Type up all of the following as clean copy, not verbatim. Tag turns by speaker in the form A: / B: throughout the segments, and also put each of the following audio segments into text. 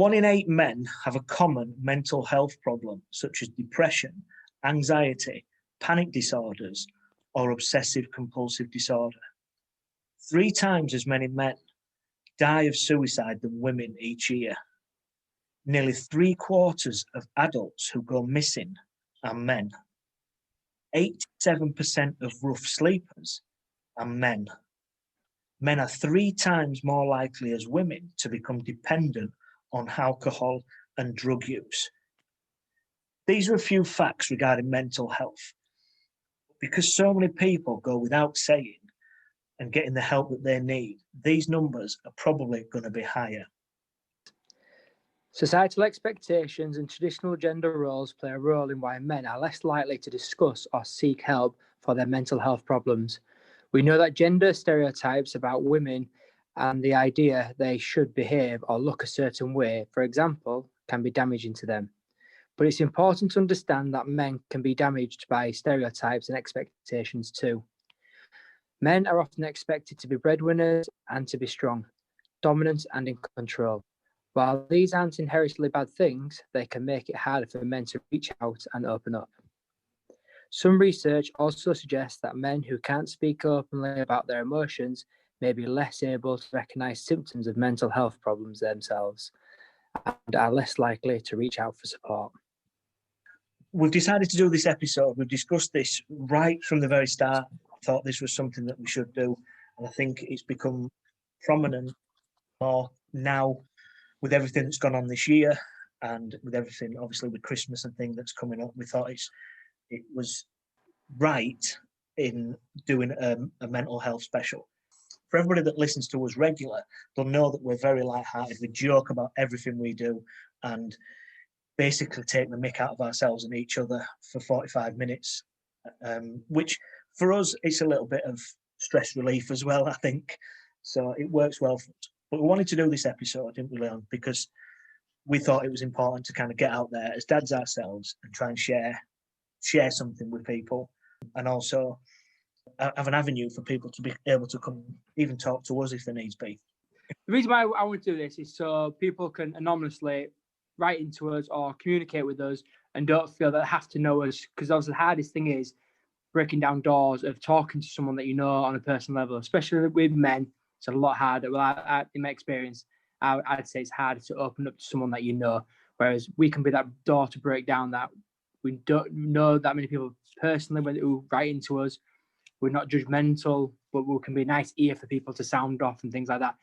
A: 1 in 8 men have a common mental health problem, such as depression, anxiety, panic disorders, or obsessive compulsive disorder. 3 times as many men die of suicide than women each year. Nearly 3/4 of adults who go missing are men. 87% of rough sleepers are men. Men are 3 times more likely as women to become dependent on alcohol and drug use. These are a few facts regarding mental health. Because so many people go without saying and getting the help that they need, these numbers are probably going to be higher.
B: Societal expectations and traditional gender roles play a role in why men are less likely to discuss or seek help for their mental health problems. We know that gender stereotypes about women and the idea they should behave or look a certain way, for example, can be damaging to them. But it's important to understand that men can be damaged by stereotypes and expectations too. Men are often expected to be breadwinners and to be strong, dominant and in control. While these aren't inherently bad things, they can make it harder for men to reach out and open up. Some research also suggests that men who can't speak openly about their emotions may be less able to recognize symptoms of mental health problems themselves and are less likely to reach out for support.
A: We've decided to do this episode. We've discussed this right from the very start. I thought this was something that we should do, and I think it's become prominent more now with everything that's gone on this year and with everything, obviously, with Christmas and things that's coming up. We thought it was right in doing a mental health special. For everybody that listens to us regular, they'll know that we're very lighthearted. We joke about everything we do and basically take the mick out of ourselves and each other for 45 minutes, which for us, it's a little bit of stress relief as well, I think. So it works well for us. But we wanted to do this episode, didn't we, Leon? Because we thought it was important to kind of get out there as dads ourselves and try and share something with people, and also have an avenue for people to be able to come even talk to us if there needs be.
B: The reason why I want to do this is so people can anonymously write into us or communicate with us and don't feel that they have to know us, because obviously the hardest thing is breaking down doors of talking to someone that you know on a personal level, especially with men. It's a lot harder. Well, in my experience, I'd say it's harder to open up to someone that you know, whereas we can be that door to break down that we don't know that many people personally who write into us. We're not judgmental, but we can be a nice ear for people to sound off and things like that.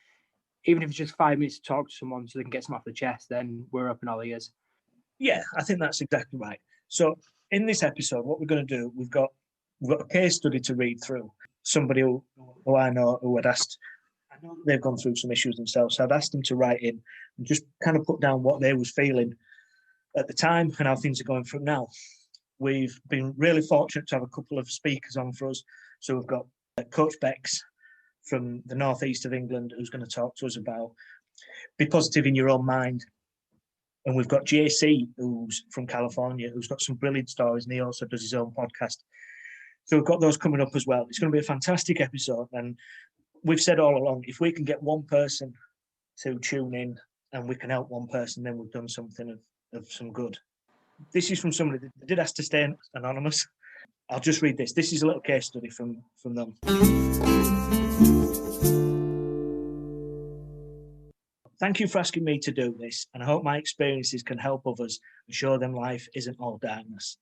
B: Even if it's just 5 minutes to talk to someone so they can get something off the chest, then we're open all ears.
A: Yeah, I think that's exactly right. So in this episode, what we're going to do, we've got a case study to read through. Somebody who I know who had asked, I know they've gone through some issues themselves, so I'd asked them to write in and just kind of put down what they was feeling at the time and how things are going through now. We've been really fortunate to have a couple of speakers on for us. So we've got Coach Bex from the northeast of England who's going to talk to us about be positive in your own mind. And we've got Jay Cee, who's from California, who's got some brilliant stories, and he also does his own podcast. So we've got those coming up as well. It's going to be a fantastic episode. And we've said all along, if we can get one person to tune in and we can help one person, then we've done something of some good. This is from somebody that did ask to stay anonymous. I'll just read this. This is a little case study from them. Thank you for asking me to do this, and I hope my experiences can help others and show them life isn't all darkness.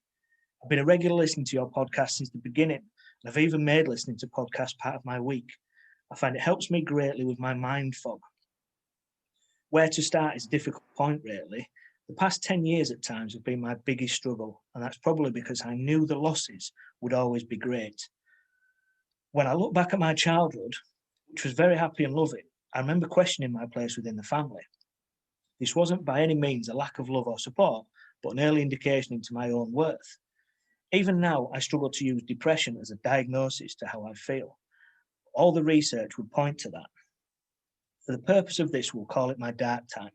A: I've been a regular listener to your podcast since the beginning, and I've even made listening to podcasts part of my week. I find it helps me greatly with my mind fog. Where to start is a difficult point, really. The past 10 years at times have been my biggest struggle, and that's probably because I knew the losses would always be great. When I look back at my childhood, which was very happy and loving, I remember questioning my place within the family. This wasn't by any means a lack of love or support, but an early indication into my own worth. Even now, I struggle to use depression as a diagnosis to how I feel. All the research would point to that. For the purpose of this, we'll call it my dark time.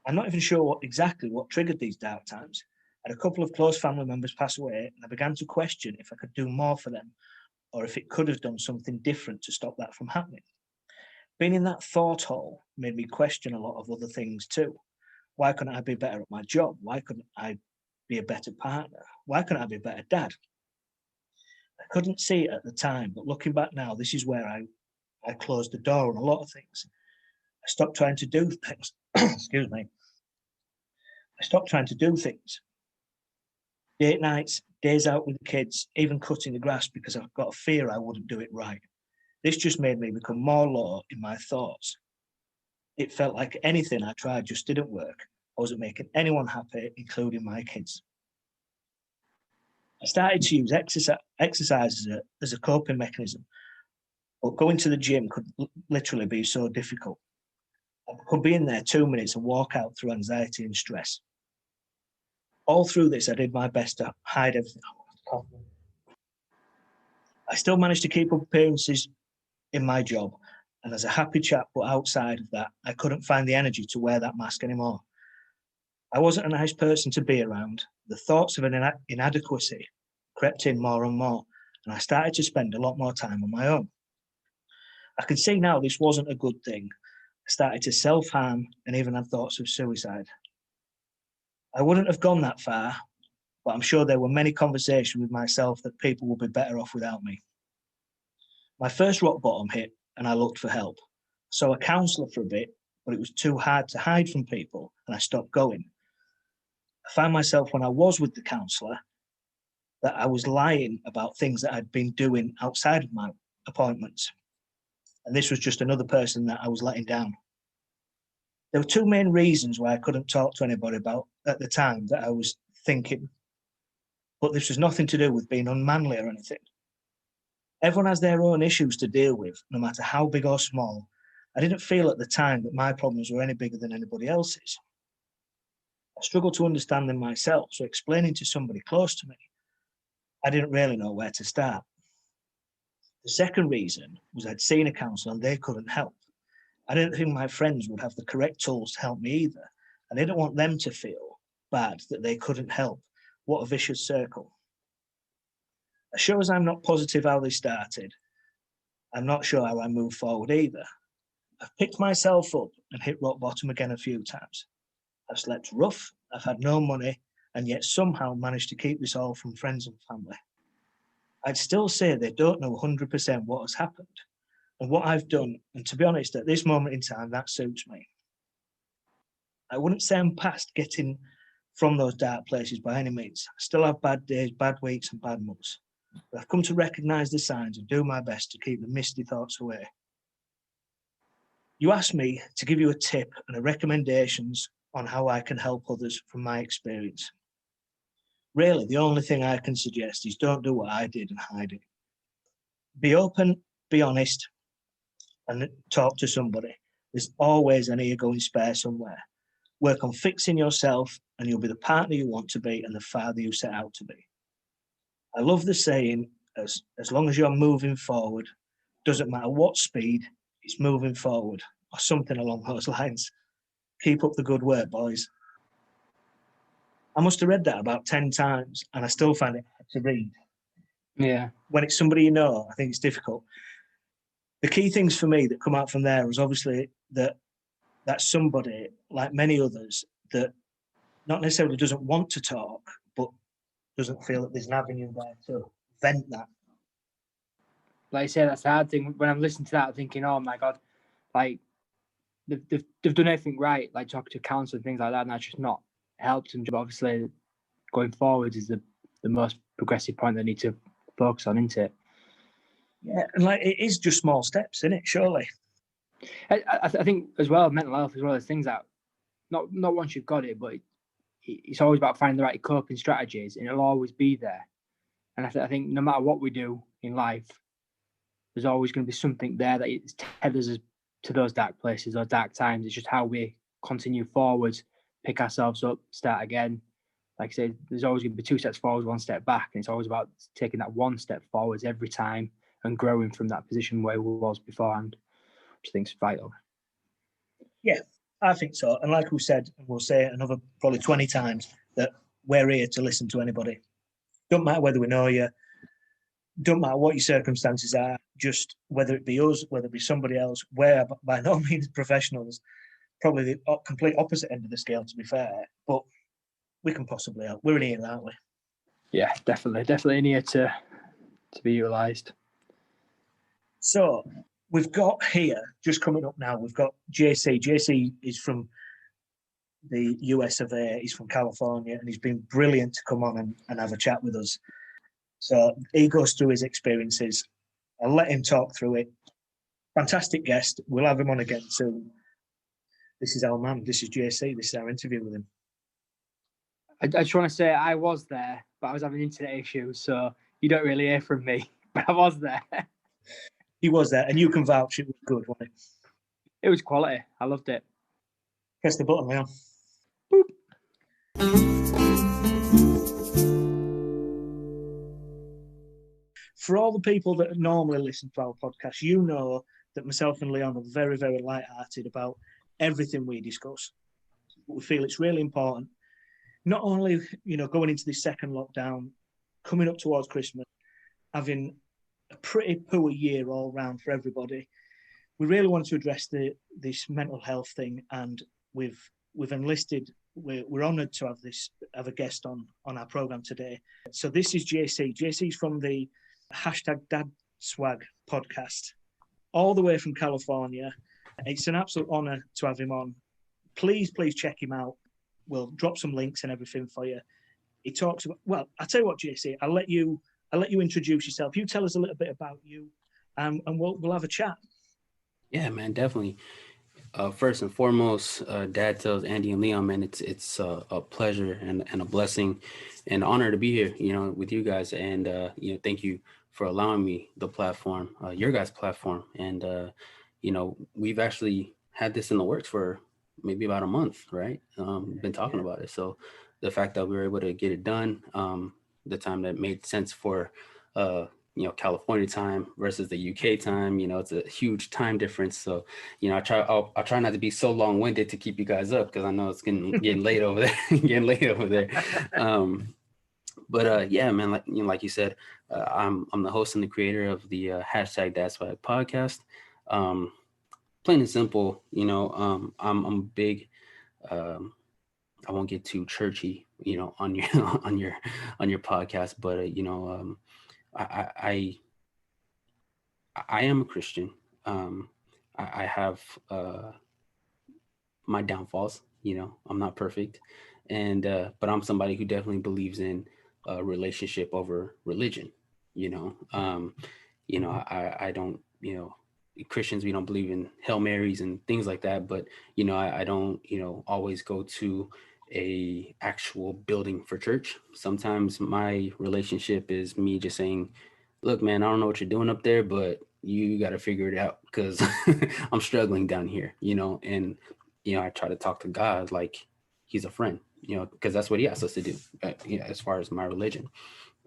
A: I'm not even sure exactly what triggered these dark times. I had a couple of close family members pass away, and I began to question if I could do more for them, or if it could have done something different to stop that from happening. Being in that thought hole made me question a lot of other things too. Why couldn't I be better at my job? Why couldn't I be a better partner? Why couldn't I be a better dad? I couldn't see it at the time, but looking back now, this is where I closed the door on a lot of things. I stopped trying to do things. Excuse me. I stopped trying to do things. Date nights, days out with the kids, even cutting the grass because I've got a fear I wouldn't do it right. This just made me become more low in my thoughts. It felt like anything I tried just didn't work. I wasn't making anyone happy, including my kids. I started to use exercise as a coping mechanism, but going to the gym could literally be so difficult. I could be in there 2 minutes and walk out through anxiety and stress. All through this, I did my best to hide everything. I still managed to keep up appearances in my job, and as a happy chap, but outside of that, I couldn't find the energy to wear that mask anymore. I wasn't a nice person to be around. The thoughts of an inadequacy crept in more and more, and I started to spend a lot more time on my own. I can see now this wasn't a good thing. I started to self-harm and even had thoughts of suicide. I wouldn't have gone that far, but I'm sure there were many conversations with myself that people would be better off without me. My first rock bottom hit, and I looked for help. Saw a counsellor for a bit, but it was too hard to hide from people, and I stopped going. I found myself when I was with the counsellor that I was lying about things that I'd been doing outside of my appointments. And this was just another person that I was letting down. There were two main reasons why I couldn't talk to anybody about at the time that I was thinking, but this was nothing to do with being unmanly or anything. Everyone has their own issues to deal with, no matter how big or small. I didn't feel at the time that my problems were any bigger than anybody else's. I struggled to understand them myself, so explaining to somebody close to me, I didn't really know where to start. The second reason was I'd seen a counsellor and they couldn't help. I didn't think my friends would have the correct tools to help me either. I didn't want them to feel bad that they couldn't help. What a vicious circle. As sure as I'm not positive how they started, I'm not sure how I move forward either. I've picked myself up and hit rock bottom again a few times. I've slept rough, I've had no money, and yet somehow managed to keep this all from friends and family. I'd still say they don't know 100% what has happened and what I've done, and to be honest, at this moment in time, that suits me. I wouldn't say I'm past getting from those dark places by any means. I still have bad days, bad weeks, and bad months. But I've come to recognise the signs and do my best to keep the misty thoughts away. You asked me to give you a tip and a recommendations on how I can help others from my experience. Really, the only thing I can suggest is don't do what I did and hide it. Be open, be honest, and talk to somebody. There's always an ear going spare somewhere. Work on fixing yourself, and you'll be the partner you want to be and the father you set out to be. I love the saying, as long as you're moving forward, doesn't matter what speed, it's moving forward, or something along those lines. Keep up the good work, boys. I must have read that about 10 times, and I still find it hard to read.
B: Yeah.
A: When it's somebody you know, I think it's difficult. The key things for me that come out from there is obviously that that's somebody, like many others, that not necessarily doesn't want to talk, but doesn't feel that there's an avenue there to vent that.
B: Like I say, that's the hard thing. When I'm listening to that, I'm thinking, oh my God, like they've done everything right, like talking to counsel and things like that, and that's just not helped them. But obviously, going forward is the most progressive point they need to focus on, isn't it?
A: Yeah, and like it is just small steps, isn't it? Surely.
B: I think as well, mental health as well as things that not once you've got it, but it's always about finding the right coping strategies, and it'll always be there. And I think no matter what we do in life, there's always going to be something there that tethers us to those dark places, those dark times. It's just how we continue forwards, pick ourselves up, start again. Like I say, there's always going to be 2 steps forward, 1 step back, and it's always about taking that 1 step forwards every time and growing from that position where we was beforehand, which I think is vital.
A: Yeah, I think so. And like we said, and we'll say it another probably 20 times, that we're here to listen to anybody. Don't matter whether we know you, don't matter what your circumstances are, just whether it be us, whether it be somebody else, we're by no means professionals, probably the complete opposite end of the scale, to be fair, but we can possibly help. We're in here, aren't we?
B: Yeah, definitely in here to be utilised.
A: So we've got here, just coming up now, we've got Jay Cee. Jay Cee is from the US of A. He's from California, and he's been brilliant to come on and have a chat with us. So he goes through his experiences. I'll let him talk through it. Fantastic guest. We'll have him on again soon. This is our man. This is Jay Cee. This is our interview with him.
B: I just want to say I was there, but I was having internet issues, so you don't really hear from me. But I was there.
A: He was there, and you can vouch it was good, wasn't it?
B: It was quality. I loved it.
A: Press the button, Leon.
B: Boop.
A: For all the people that normally listen to our podcast, you know that myself and Leon are very, very light-hearted about everything we discuss. We feel it's really important, not only, going into this second lockdown, coming up towards Christmas, having a pretty poor year all round for everybody. We really want to address this mental health thing, and we've enlisted. We're honoured to have a guest on our programme today. So this is Jay Cee. Jay Cee's from the #DadSwag podcast, all the way from California. It's an absolute honour to have him on. Please check him out. We'll drop some links and everything for you. He talks about, well, I'll tell you what, Jay Cee, I'll let you introduce yourself. You tell us a little bit about you, and we'll have a chat.
C: Yeah, man, definitely. First and foremost, Dad tells Andy and Leon, man, it's a pleasure and a blessing and honor to be here, with you guys. And, thank you for allowing me the platform, your guys' platform. And, we've actually had this in the works for maybe about a month, right? Been talking about it. So the fact that we were able to get it done, the time that made sense for, California time versus the UK time, it's a huge time difference. So, I'll try not to be so long-winded to keep you guys up, because I know it's getting late over there, yeah, man, like you said, I'm the host and the creator of the #DadSwag podcast. Plain and simple, I'm big. I won't get too churchy, on your podcast, but I am a Christian. I have my downfalls. I'm not perfect, and but I'm somebody who definitely believes in relationship over religion. I don't. Christians, we don't believe in Hail Marys and things like that. But I don't always go to a actual building for church. Sometimes my relationship is me just saying, look, man, I don't know what you're doing up there, but you got to figure it out, because I'm struggling down here, and, I try to talk to God like he's a friend, because that's what he asks us to do, as far as my religion.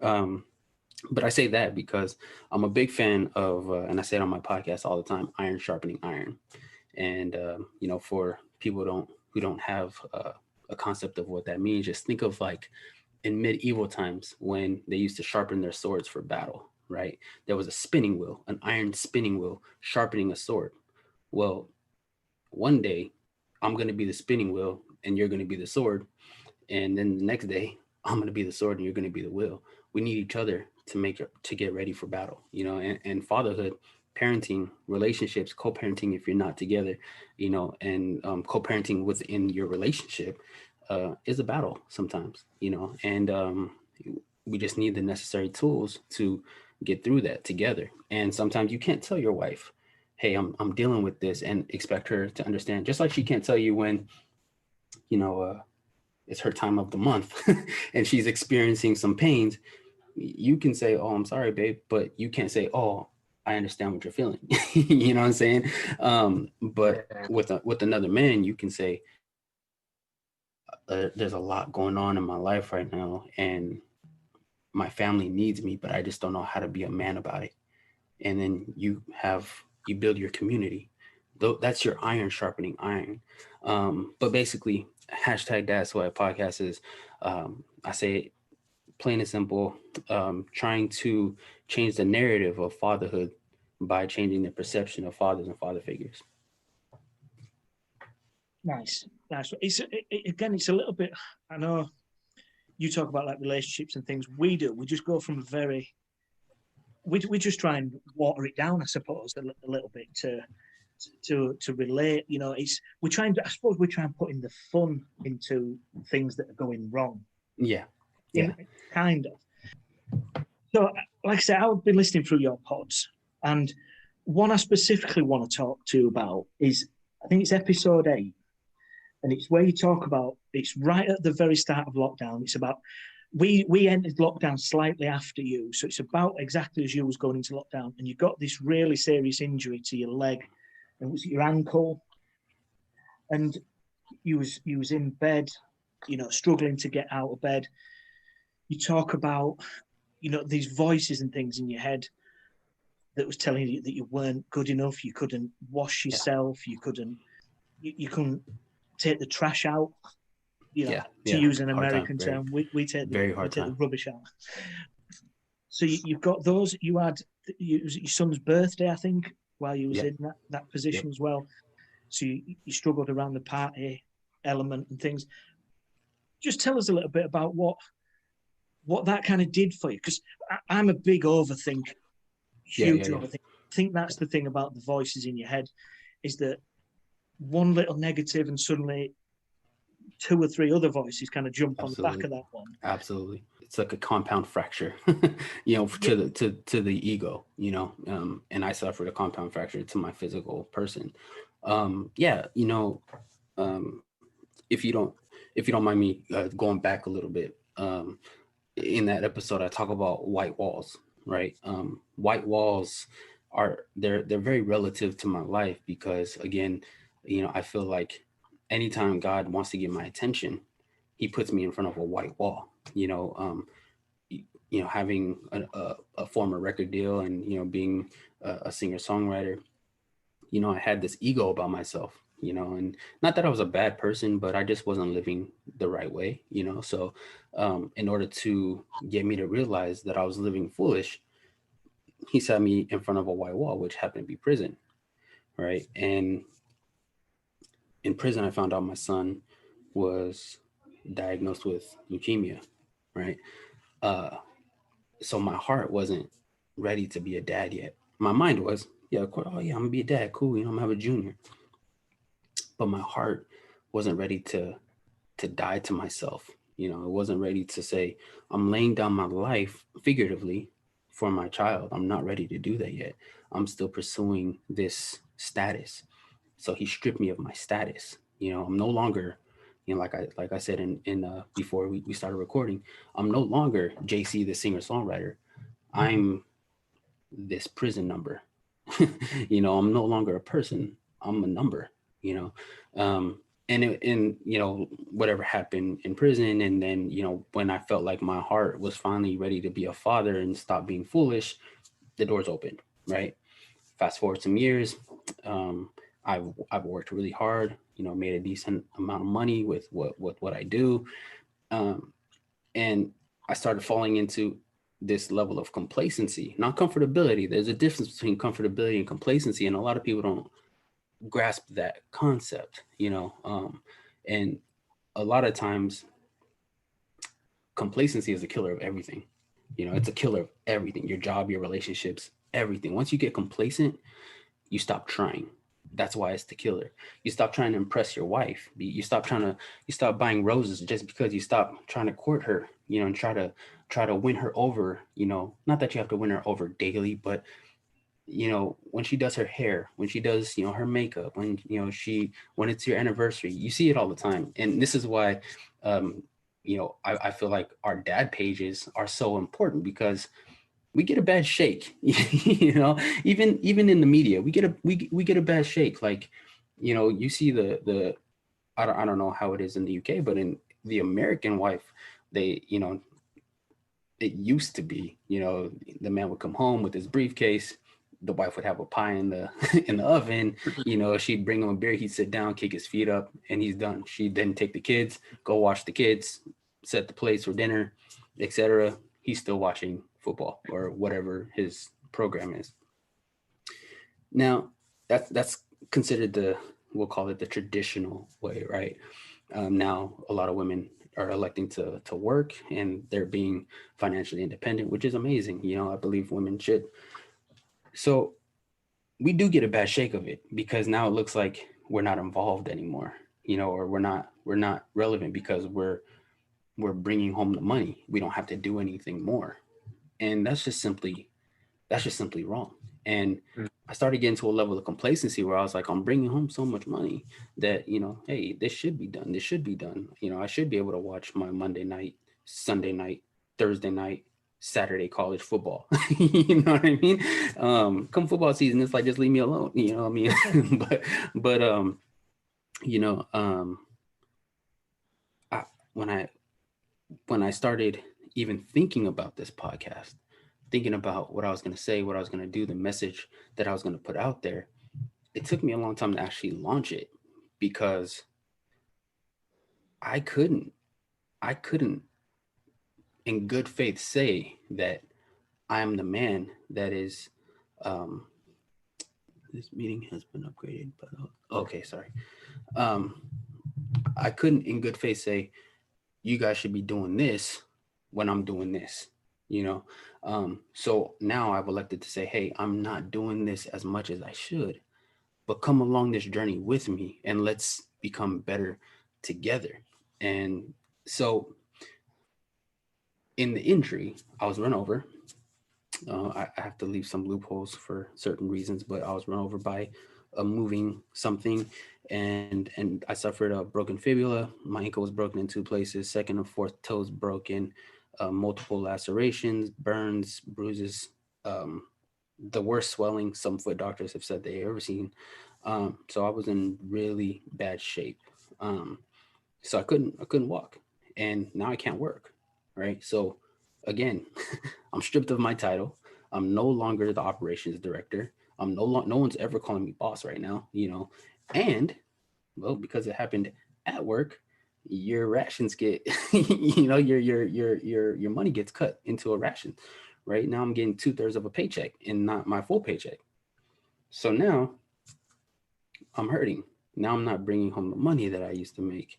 C: But I say that because I'm a big fan of, and I say it on my podcast all the time, iron sharpening iron. And, for people who don't have a concept of what that means, just think of like in medieval times when they used to sharpen their swords for battle, right? There was a spinning wheel, an iron spinning wheel sharpening a sword. Well, one day I'm going to be the spinning wheel and you're going to be the sword. And then the next day I'm going to be the sword and you're going to be the wheel. We need each other to get ready for battle, and fatherhood, parenting, relationships, co-parenting, if you're not together, and co-parenting within your relationship is a battle sometimes, and we just need the necessary tools to get through that together. And sometimes you can't tell your wife, hey, I'm dealing with this, and expect her to understand, just like she can't tell you when, it's her time of the month and she's experiencing some pains. You can say, oh, I'm sorry, babe, but you can't say, oh, I understand what you're feeling. You know what I'm saying? But with another man, you can say, there's a lot going on in my life right now, and my family needs me, but I just don't know how to be a man about it. And then you build your community. That's your iron sharpening iron. But basically, #DadSwag podcast is, I say it plain and simple, trying to change the narrative of fatherhood by changing the perception of fathers and father figures.
A: Nice. Again, it's a little bit, I know you talk about like relationships and things. We just go from we just try and water it down, I suppose, a little bit to relate. You know, I suppose we try and put in the fun into things that are going wrong.
C: Yeah.
A: Kind of. So, like I said, I've been listening through your pods, and one I specifically want to talk to you about is, I think it's episode 8, and it's where you talk about, it's right at the very start of lockdown. It's about, we entered lockdown slightly after you, so it's about exactly as you was going into lockdown, and you got this really serious injury to your leg, and it was your ankle, and you was in bed, you know, struggling to get out of bed. You talk about, you know, these voices and things in your head that was telling you that you weren't good enough, you couldn't wash yourself, you couldn't take the trash out, you know, to use an American term. We take the rubbish out. So you've got those. You had your son's birthday, I think, while you was in that position as well. So you struggled around the party element and things. Just tell us a little bit about what that kind of did for you, because I'm a big overthinker, huge overthinker. I think that's the thing about the voices in your head, is that one little negative and suddenly 2 or 3 other voices kind of jump on the back of that one.
C: Absolutely. It's like a compound fracture, you know, to the ego, you know, and I suffered a compound fracture to my physical person. You know, if you don't mind me going back a little bit, in that episode, I talk about white walls, right? White walls they're very relative to my life, because again, you know, I feel like anytime God wants to get my attention, he puts me in front of a white wall, you know, having a former record deal and, you know, being a singer-songwriter, you know, I had this ego about myself, you know, and not that I was a bad person, but I just wasn't living the right way, you know? So in order to get me to realize that I was living foolish, he sat me in front of a white wall, which happened to be prison, right? And in prison, I found out my son was diagnosed with leukemia, right? So my heart wasn't ready to be a dad yet. My mind was, of course, I'm gonna be a dad, cool, you know, I'm gonna have a junior. But my heart wasn't ready to die to myself. You know, it wasn't ready to say, I'm laying down my life figuratively for my child. I'm not ready to do that yet. I'm still pursuing this status. So he stripped me of my status. You know, I'm no longer, you know, like I said in before we started recording, I'm no longer Jay Cee, the singer-songwriter. I'm this prison number. You know, I'm no longer a person. I'm a number, you know. And you know, whatever happened in prison, and then, you know, when I felt like my heart was finally ready to be a father and stop being foolish, the doors opened, right? Fast forward some years, I've worked really hard, you know, made a decent amount of money with what I do, and I started falling into this level of complacency, not comfortability. There's a difference between comfortability and complacency, and a lot of people don't grasp that concept, you know. And a lot of times complacency is a killer of everything. You know, it's a killer of everything, your job, your relationships, everything. Once you get complacent, you stop trying. That's why it's the killer. You stop trying to impress your wife. You stop buying roses just because you stop trying to court her, you know, and try to win her over, you know. Not that you have to win her over daily, but you know, when she does her hair, when she does, you know, her makeup, when, you know, when it's your anniversary, you see it all the time. And this is why, you know, I feel like our dad pages are so important, because we get a bad shake, you know, even in the media, we get a bad shake. Like, you know, you see I don't know how it is in the UK, but in the American wife, they, you know, it used to be, you know, the man would come home with his briefcase, the wife would have a pie in the in the oven, you know, she'd bring him a beer, he'd sit down, kick his feet up, and he's done. She'd then take the kids, go wash the kids, set the plates for dinner, etc., he's still watching football or whatever his program is. Now, that's considered we'll call it the traditional way, right? Now, a lot of women are electing to work, and they're being financially independent, which is amazing. I believe women should. So we do get a bad shake of it, because now it looks like we're not involved anymore, or we're not relevant because we're bringing home the money. We don't have to do anything more, and that's just simply wrong. And I started getting to a level of complacency where I was like, I'm bringing home so much money that, hey, this should be done. This should be done. I should be able to watch my Monday night, Sunday night, Thursday night, Saturday college football. You know what I mean? Come football season, it's like, just leave me alone. You know what I mean? but when I started even thinking about this podcast, thinking about what I was going to say, what I was going to do, the message that I was going to put out there, it took me a long time to actually launch it, because I couldn't in good faith say that I am the man that is, this meeting has been upgraded, but okay, sorry. I couldn't in good faith say, you guys should be doing this when I'm doing this, so now I've elected to say, hey, I'm not doing this as much as I should, but come along this journey with me and let's become better together. And so in the injury, I was run over. I have to leave some loopholes for certain reasons, but I was run over by a moving something, and I suffered a broken fibula. My ankle was broken in 2 places, second and fourth toes broken, multiple lacerations, burns, bruises, the worst swelling some foot doctors have said they ever seen. So I was in really bad shape. So I couldn't walk, and now I can't work. Right. So again, I'm stripped of my title. I'm no longer the operations director. No one's ever calling me boss right now, and well, because it happened at work, your rations get, your money gets cut into a ration. Right now, I'm getting 2/3 of a paycheck and not my full paycheck. So now I'm hurting. Now I'm not bringing home the money that I used to make.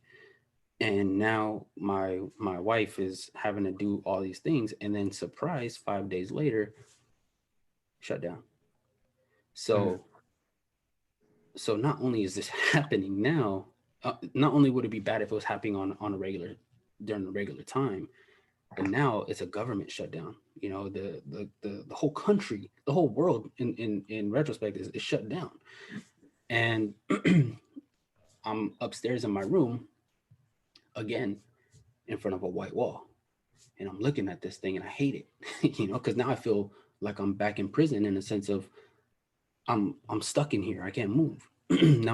C: And now my wife is having to do all these things, and then surprise, 5 days later, shut down. So not only is this happening now, not only would it be bad if it was happening during a regular time, but now it's a government shutdown. The whole country, the whole world in retrospect is shut down. And I'm upstairs in my room again, in front of a white wall, and I'm looking at this thing and I hate it, because now I feel like I'm back in prison, in a sense of I'm stuck in here. I can't move. Now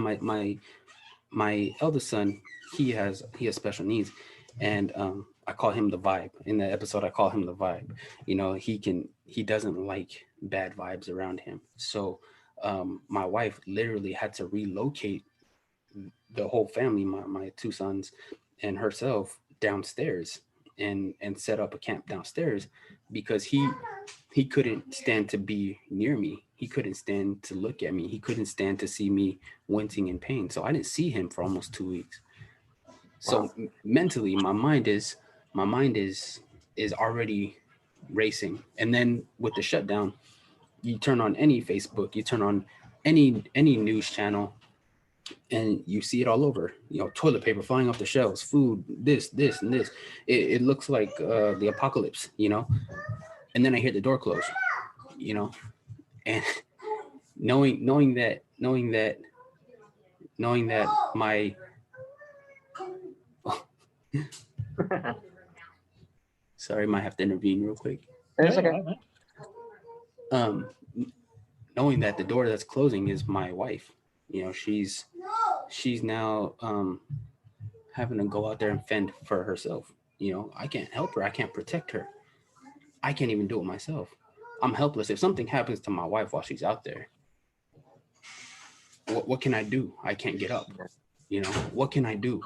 C: my eldest son, he has special needs, and I call him the vibe. In the episode, I call him the vibe. He doesn't like bad vibes around him. So my wife literally had to relocate the whole family, my 2 sons and herself, downstairs and set up a camp downstairs, because he couldn't stand to be near me. He couldn't stand to look at me. He couldn't stand to see me wincing in pain. So I didn't see him for almost 2 weeks. So mentally, my mind is already racing. And then with the shutdown, you turn on any Facebook, you turn on any news channel, and you see it all over. Toilet paper flying off the shelves, food, this, and this. It looks like the apocalypse, And then I hear the door close, and knowing that my sorry, might have to intervene real quick.
B: It's okay.
C: Knowing that the door that's closing is my wife. She's now having to go out there and fend for herself. I can't help her. I can't protect her. I can't even do it myself. I'm helpless. If something happens to my wife while she's out there, what can I do? I can't get up. What can I do?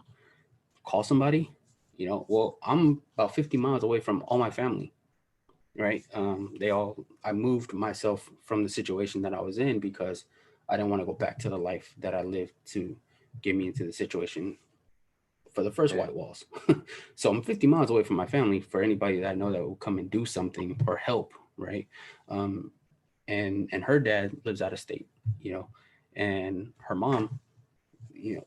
C: Call somebody? Well, I'm about 50 miles away from all my family, right? I moved myself from the situation that I was in because I didn't want to go back to the life that I lived to get me into the situation for the first white walls. So I'm 50 miles away from my family. For anybody that I know that will come and do something or help, right? Um, and her dad lives out of state, and her mom, you know,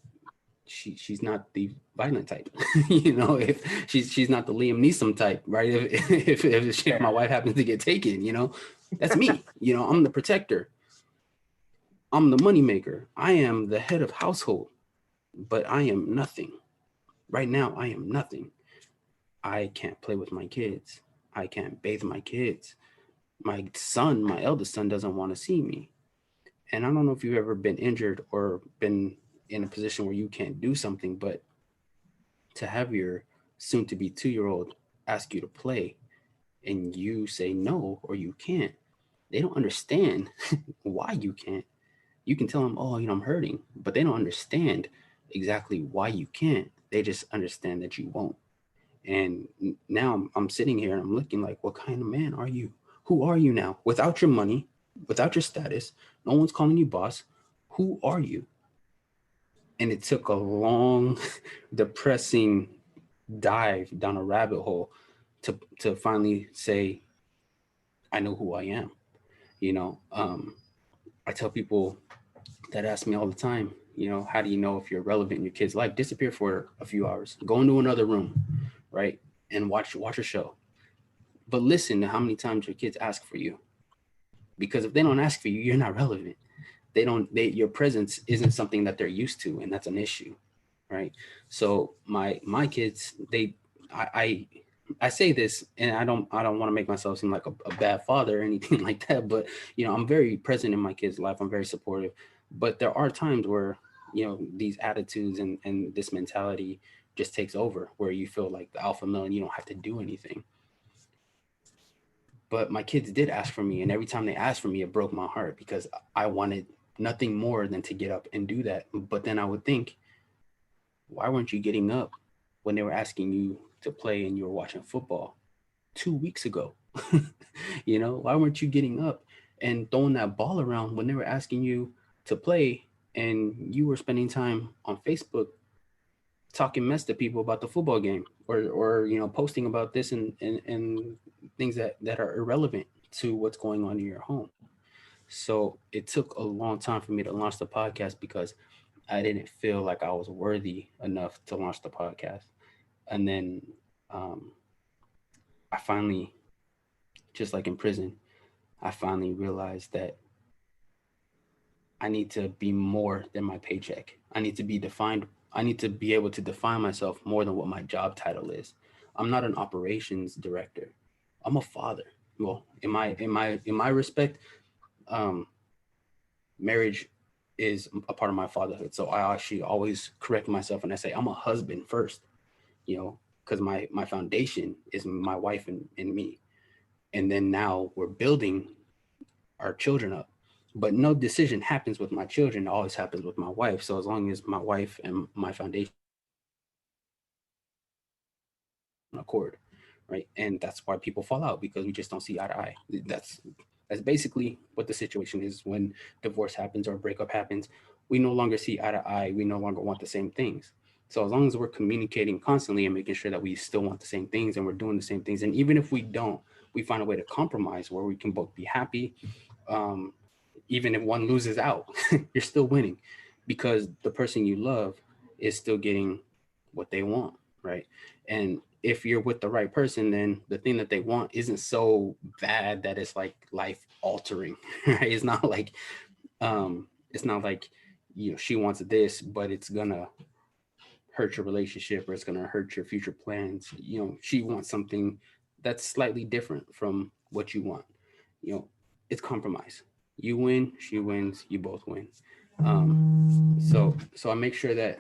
C: she's not the violent type. If she's not the Liam Neeson type, right? If my wife happens to get taken, that's me. I'm the protector. I'm the moneymaker. I am the head of household, but I am nothing. Right now, I am nothing. I can't play with my kids. I can't bathe my kids. My eldest son doesn't want to see me. And I don't know if you've ever been injured or been in a position where you can't do something, but to have your soon to be 2-year-old ask you to play and you say no or you can't, they don't understand why you can't. You can tell them, oh, I'm hurting, but they don't understand exactly why you can't. They just understand that you won't. And now I'm sitting here and I'm looking like, what kind of man are you? Who are you now? Without your money, without your status, no one's calling you boss. Who are you? And it took a long, depressing dive down a rabbit hole to finally say, I know who I am. I tell people that ask me all the time, how do you know if you're relevant in your kid's life? Disappear for a few hours, go into another room, right? And watch a show. But listen to how many times your kids ask for you. Because if they don't ask for you, you're not relevant. Your presence isn't something that they're used to, and that's an issue, right? So my kids, I say this, and I don't want to make myself seem like a bad father or anything like that, but I'm very present in my kids' life. I'm very supportive, but there are times where these attitudes and this mentality just takes over, where you feel like the alpha male and you don't have to do anything. But my kids did ask for me, and every time they asked for me, it broke my heart because I wanted nothing more than to get up and do that. But then I would think, why weren't you getting up when they were asking you to play and you were watching football 2 weeks ago? Why weren't you getting up and throwing that ball around when they were asking you to play and you were spending time on Facebook talking mess to people about the football game or posting about this and things that are irrelevant to what's going on in your home. So it took a long time for me to launch the podcast because I didn't feel like I was worthy enough to launch the podcast. And then I finally, just like in prison, I finally realized that I need to be more than my paycheck. I need to be defined. I need to be able to define myself more than what my job title is. I'm not an operations director. I'm a father. Well, in my respect, marriage is a part of my fatherhood. So I actually always correct myself and I say I'm a husband first, because my foundation is my wife and me. And then now we're building our children up. But no decision happens with my children. It always happens with my wife. So as long as my wife and my foundation accord, right? And that's why people fall out, because we just don't see eye to eye. That's basically what the situation is when divorce happens or a breakup happens. We no longer see eye to eye. We no longer want the same things. So as long as we're communicating constantly and making sure that we still want the same things and we're doing the same things, and even if we don't, we find a way to compromise where we can both be happy. Even if one loses out, you're still winning because the person you love is still getting what they want, right? And if you're with the right person, then the thing that they want isn't so bad that it's like life altering, right? It's not like she wants this, but it's gonna hurt your relationship or it's gonna hurt your future plans. She wants something that's slightly different from what you want. It's compromise. You win, she wins, you both win. So I make sure that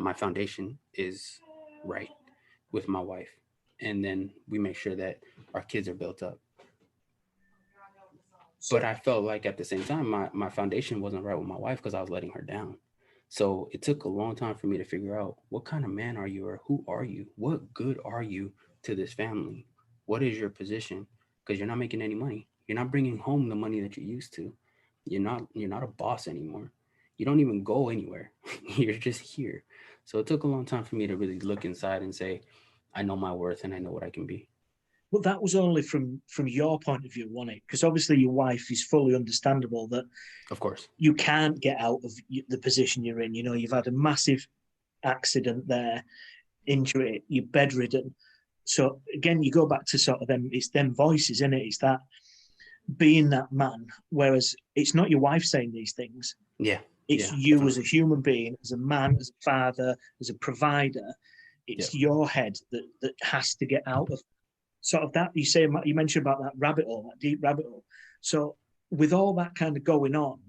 C: my foundation is right with my wife, and then we make sure that our kids are built up. But I felt like at the same time my foundation wasn't right with my wife because I was letting her down. So it took a long time for me to figure out, what kind of man are you, or who are you? What good are you to this family? What is your position? Because you're not making any money. You're not bringing home the money that you used to. You're not a boss anymore. You don't even go anywhere. You're just here. So it took a long time for me to really look inside and say, I know my worth and I know what I can be.
A: But that was only from your point of view, wasn't it? Because obviously your wife is fully understandable that
C: Of course.
A: you can't get out of the position you're in. You know, you've had a massive accident there, injury, you're bedridden. So again, you go back to sort of them, it's them voices, isn't it? It's that being that man, whereas it's not your wife saying these things.
C: Yeah.
A: It's
C: Yeah,
A: you
C: definitely.
A: as a human being, as a man, as a father, as a provider. It's your head that has to get out of sort of that. You mentioned about that rabbit hole, that deep rabbit hole. So with all that kind of going on,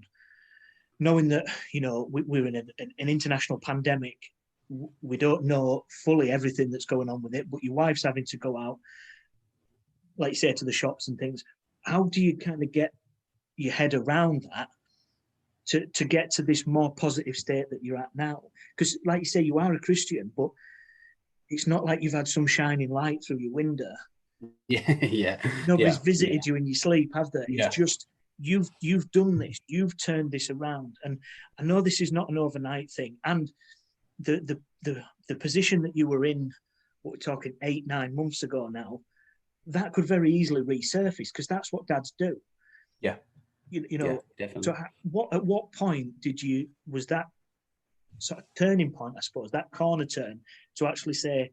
A: knowing that, you know, we're in an international pandemic, we don't know fully everything that's going on with it, but your wife's having to go out, like you say, to the shops and things. How do you kind of get your head around that to get to this more positive state that you're at now? Because, like you say, you are a Christian, but it's not like you've had some shining light through your window.
C: Yeah, yeah,
A: Nobody's
C: yeah,
A: visited you in your sleep, have they?
C: yeah.
A: It's just you've done this, you've turned this around, and I know this is not an overnight thing. And the position that you were in, what we're talking 8-9 months ago now, that could very easily resurface, because that's what dads do.
C: Yeah.
A: You know.
C: Yeah, definitely.
A: So at what point was that sort of turning point, I suppose, that corner turn, to actually say,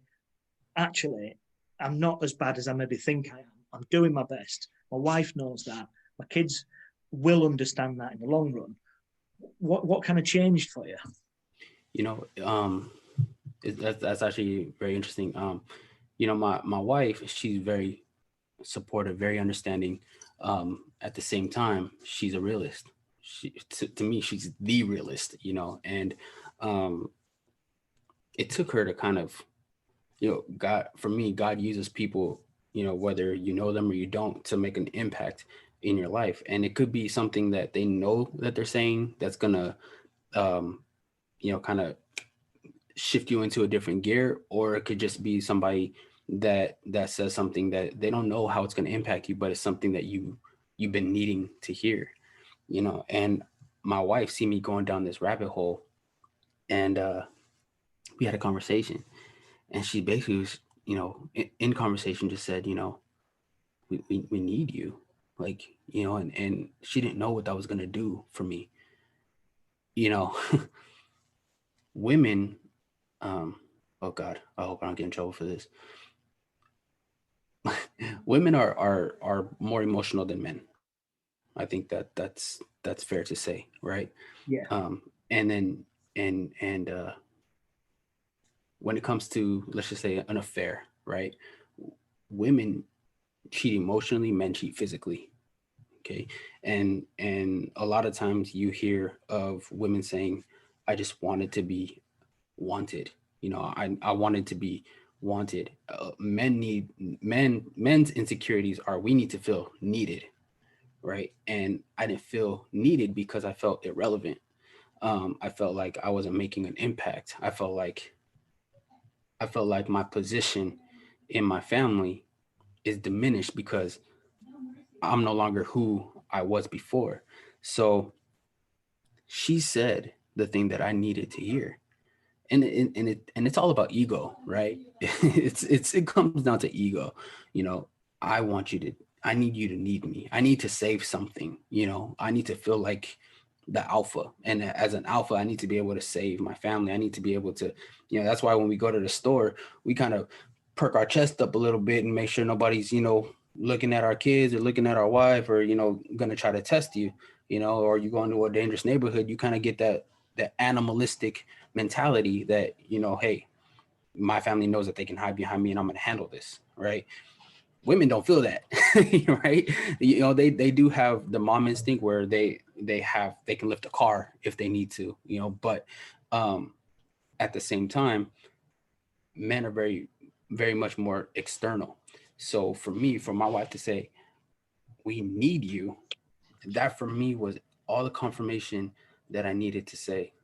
A: actually, I'm not as bad as I maybe think I am. I'm doing my best. My wife knows that. My kids will understand that in the long run. What kind of changed for you?
C: You know, that's actually very interesting. You know, my wife, she's very supportive, very understanding. At the same time, she's a realist. To me, she's the realist. You know, and it took her to kind of, you know, God uses people, you know, whether you know them or you don't, to make an impact in your life. And it could be something that they know that they're saying that's gonna, you know, kind of shift you into a different gear, or it could just be somebody that says something that they don't know how it's going to impact you, but it's something that you've been needing to hear, you know. And my wife see me going down this rabbit hole, and we had a conversation, and she basically was, you know, in conversation just said, you know, we need you, like, you know. And she didn't know what that was going to do for me, you know. Women, oh God, I hope I don't get in trouble for this. Women are more emotional than men. I think that's fair to say, right?
A: Yeah.
C: And then and when it comes to, let's just say, an affair, right? Women cheat emotionally, men cheat physically. Okay. And a lot of times you hear of women saying, I just wanted to be wanted. You know, I wanted to be wanted. Men's insecurities are, we need to feel needed, right? And I didn't feel needed because I felt irrelevant. I felt like I wasn't making an impact. I felt like my position in my family is diminished because I'm no longer who I was before. So she said the thing that I needed to hear. And it's all about ego, right? It comes down to ego. You know, I want you to, I need you to need me. I need to save something. You know, I need to feel like the alpha, and as an alpha, I need to be able to save my family. I need to be able to, you know, that's why when we go to the store, we kind of perk our chest up a little bit and make sure nobody's, you know, looking at our kids or looking at our wife, or, you know, gonna try to test you, you know. Or you go into a dangerous neighborhood, you kind of get that animalistic mentality that, you know, hey, my family knows that they can hide behind me and I'm going to handle this, right? Women don't feel that. Right? You know, they do have the mom instinct where they can lift a car if they need to, you know. But at the same time, men are very, very much more external. So for my wife to say, we need you, that for me was all the confirmation that I needed to say,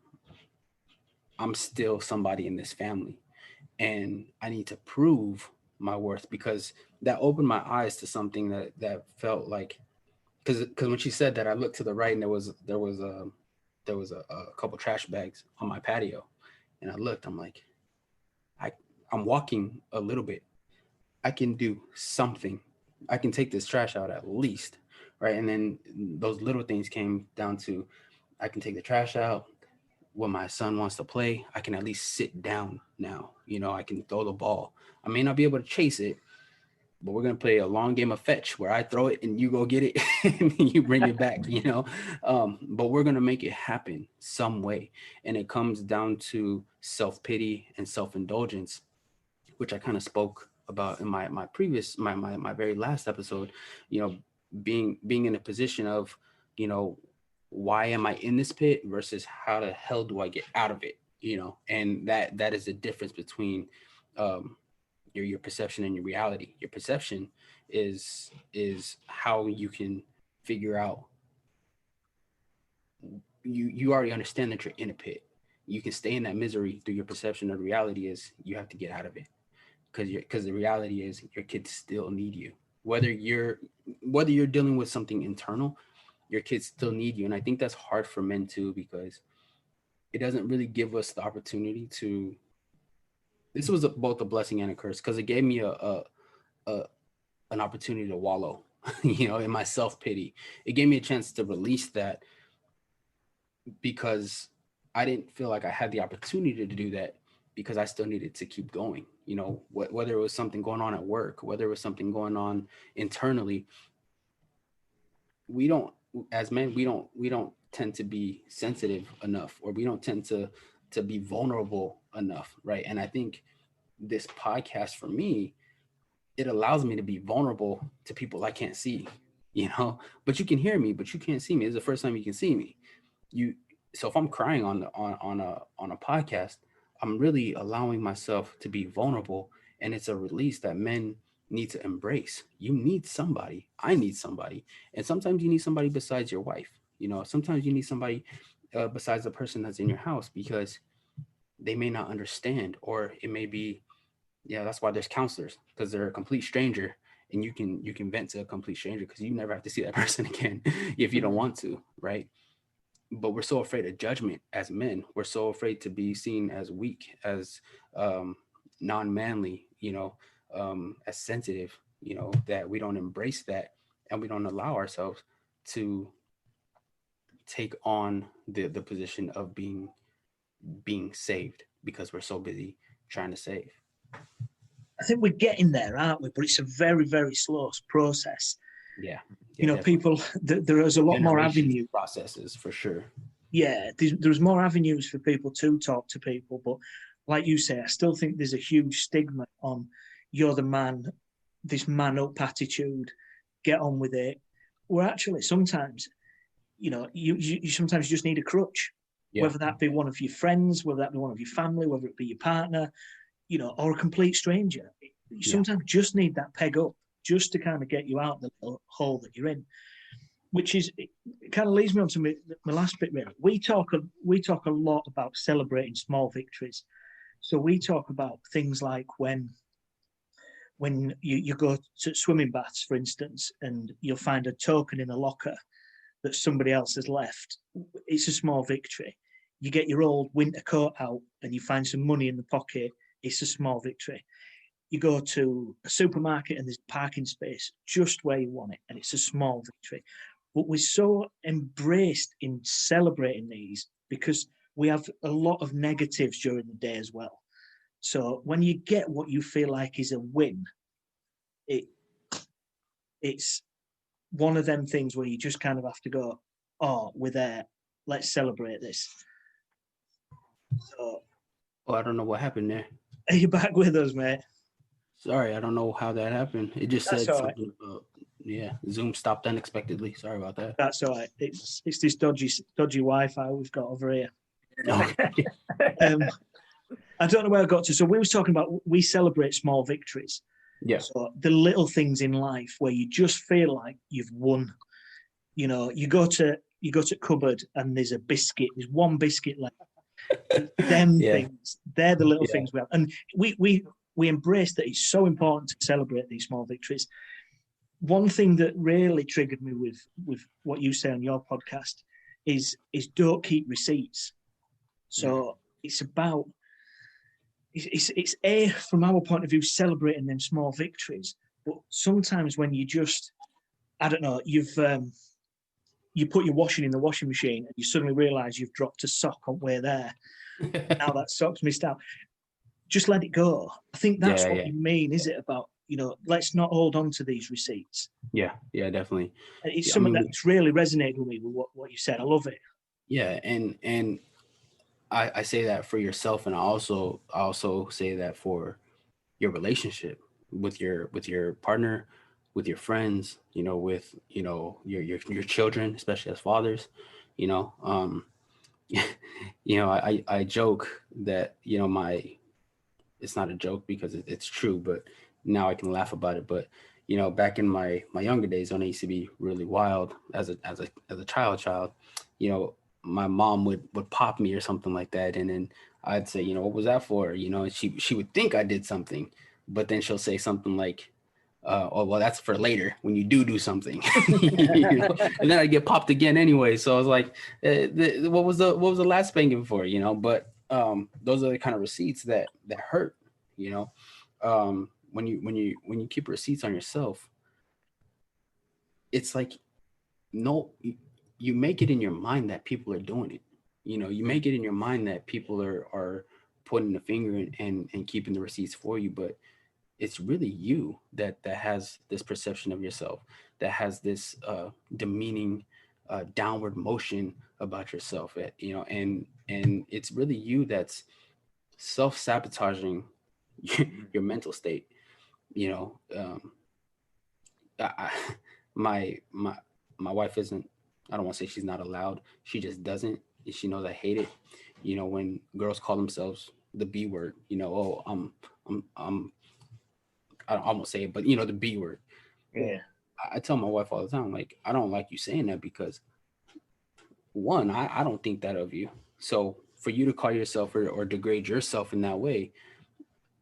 C: I'm still somebody in this family, and I need to prove my worth, because that opened my eyes to something that felt like, because when she said that, I looked to the right, and there was a couple trash bags on my patio, and I looked. I'm like, I'm walking a little bit. I can do something. I can take this trash out at least, right? And then those little things came down to, I can take the trash out. When my son wants to play, I can at least sit down now. I can throw the ball. I may not be able to chase it, but we're gonna play a long game of fetch where I throw it and you go get it and you bring it back. But we're gonna make it happen some way, and it comes down to self-pity and self-indulgence, which I kind of spoke about in my previous my very last episode. Being in a position of, why am I in this pit versus how the hell do I get out of it? And that is the difference between your perception and your reality. Your perception is how you can figure out, you already understand that you're in a pit. You can stay in that misery through your perception. Of reality is you have to get out of it, because the reality is your kids still need you. Whether you're dealing with something internal, your kids still need you. And I think that's hard for men too, because it doesn't really give us the opportunity to. This was both a blessing and a curse, because it gave me an opportunity to wallow, in my self-pity. It gave me a chance to release that, because I didn't feel like I had the opportunity to do that, because I still needed to keep going. Whether it was something going on at work, whether it was something going on internally, as men, we don't tend to be sensitive enough, or we don't tend to be vulnerable enough, right? And I think this podcast, for me, it allows me to be vulnerable to people I can't see, but you can hear me, but you can't see me. It's the first time you can see me. So if I'm crying on a podcast, I'm really allowing myself to be vulnerable, and it's a release that men need to embrace. You need somebody. I need somebody. And sometimes you need somebody besides your wife. Sometimes you need somebody besides the person that's in your house, because they may not understand, or it may be, that's why there's counselors, because they're a complete stranger, and you can vent to a complete stranger, because you never have to see that person again if you don't want to, right? But we're so afraid of judgment as men. We're so afraid to be seen as weak, as non-manly, as sensitive, that we don't embrace that, and we don't allow ourselves to take on the position of being saved, because we're so busy trying to save.
A: I think we're getting there, aren't we? But it's a very, very slow process.
C: Yeah.
A: People, there is a lot more avenues.
C: Processes, for sure.
A: Yeah, there's more avenues for people to talk to people. But like you say, I still think there's a huge stigma on, you're the man, this man up attitude, get on with it. Where actually sometimes, you sometimes just need a crutch, whether that be one of your friends, whether that be one of your family, whether it be your partner, or a complete stranger. You sometimes just need that peg up, just to kind of get you out the little hole that you're in, which is, it kind of leads me on to my last bit, really. We talk a lot about celebrating small victories. So we talk about things like when you go to swimming baths, for instance, and you'll find a token in a locker that somebody else has left. It's a small victory. You get your old winter coat out and you find some money in the pocket. It's a small victory. You go to a supermarket and there's parking space just where you want it, and it's a small victory. But we're so embraced in celebrating these, because we have a lot of negatives during the day as well. So when you get what you feel like is a win, it's one of them things where you just kind of have to go, oh, we're there, let's celebrate this. So,
C: I don't know what happened there.
A: Are you back with us, mate?
C: Sorry, I don't know how that happened. It just said something
A: about,
C: Zoom stopped unexpectedly. Sorry about that.
A: That's all right. It's this dodgy Wi-Fi we've got over here. I don't know where I got to. So we was talking about, we celebrate small victories.
C: Yeah.
A: So the little things in life where you just feel like you've won. You go to cupboard and there's a biscuit. There's one biscuit left. Them
C: Yeah.
A: things, they're the little
C: Yeah.
A: things we have. And we embrace that it's so important to celebrate these small victories. One thing that really triggered me with what you say on your podcast is don't keep receipts. So it's about it's a, from our point of view, celebrating them small victories. But sometimes when you just, I don't know, you put your washing in the washing machine and you suddenly realise you've dropped a sock on way there. Now that sock's missed out. Just let it go. I think that's what you mean, is it? About, let's not hold on to these receipts.
C: Yeah, definitely.
A: It's something that's really resonated with me with what you said. I love it.
C: Yeah, and I say that for yourself, and I also say that for your relationship with your partner, with your friends, with your children, especially as fathers. I joke that it's not a joke because it's true, but now I can laugh about it. But back in my younger days, when I used to be really wild as a child, my mom would pop me or something like that, and then I'd say, what was that for? And she would think I did something, but then she'll say something like, oh, well, that's for later when you do something. And then I get popped again anyway. So I was like, what was the last spanking for? But those are the kind of receipts that hurt. When you keep receipts on yourself, it's like, no, you make it in your mind that people are doing it. You make it in your mind that people are pointing the finger and keeping the receipts for you, but it's really you that has this perception of yourself, that has this demeaning downward motion about yourself, and it's really you that's self-sabotaging your mental state. I, my wife isn't, I don't want to say she's not allowed, she just doesn't. She knows I hate it. When girls call themselves the B word, oh, I'm I almost say it, but the B word.
A: Yeah.
C: I tell my wife all the time, like, I don't like you saying that because, one, I don't think that of you. So for you to call yourself or degrade yourself in that way,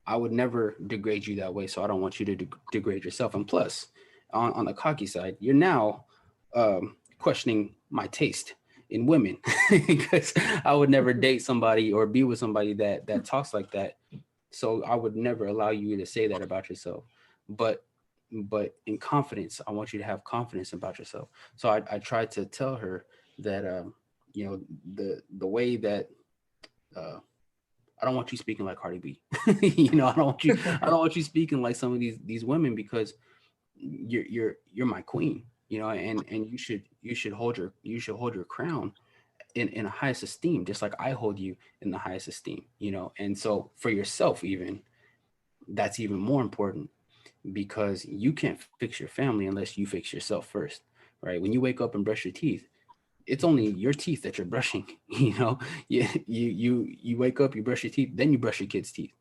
C: I would never degrade you that way. So I don't want you to degrade yourself. And plus, on the cocky side, you're now questioning my taste in women because I would never date somebody or be with somebody that talks like that. So I would never allow you to say that about yourself. But in confidence, I want you to have confidence about yourself. So I tried to tell her that the way that I don't want you speaking like Cardi B. I don't want you speaking like some of these women, because you're my queen, and you should hold your crown in the highest esteem, just like I hold you in the highest esteem, and so for yourself, even that's even more important, because you can't fix your family unless you fix yourself first, right? When you wake up and brush your teeth, it's only your teeth that you're brushing. You wake up, you brush your teeth, then you brush your kids' teeth.